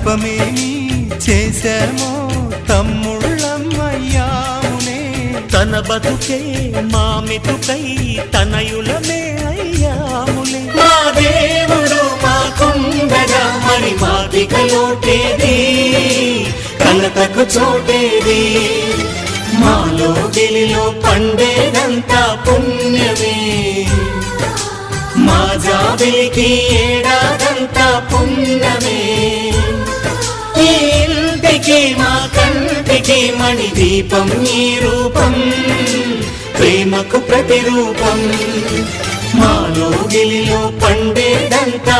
తపమేమి చేశామో తమ్ముళ్ళమ్మయ్యామునే. తన బతుకే మా మెతుకై తనయులమే అయ్యాములే. మా దేవుడు మాకుండగా మరి మాదిక లోటేది, కలతకు చోటేది. మాలో గిలిలో పండేదంతా పుణ్యమే, మా జాబిలికి ఏడాదంతా పుణ్యమే. ఈ ఇంటికి మా కంటికి మణి దీపం ఈ రూపం, ప్రేమకు ప్రతిరూపం. మాలో గిలిలో పండేదంతా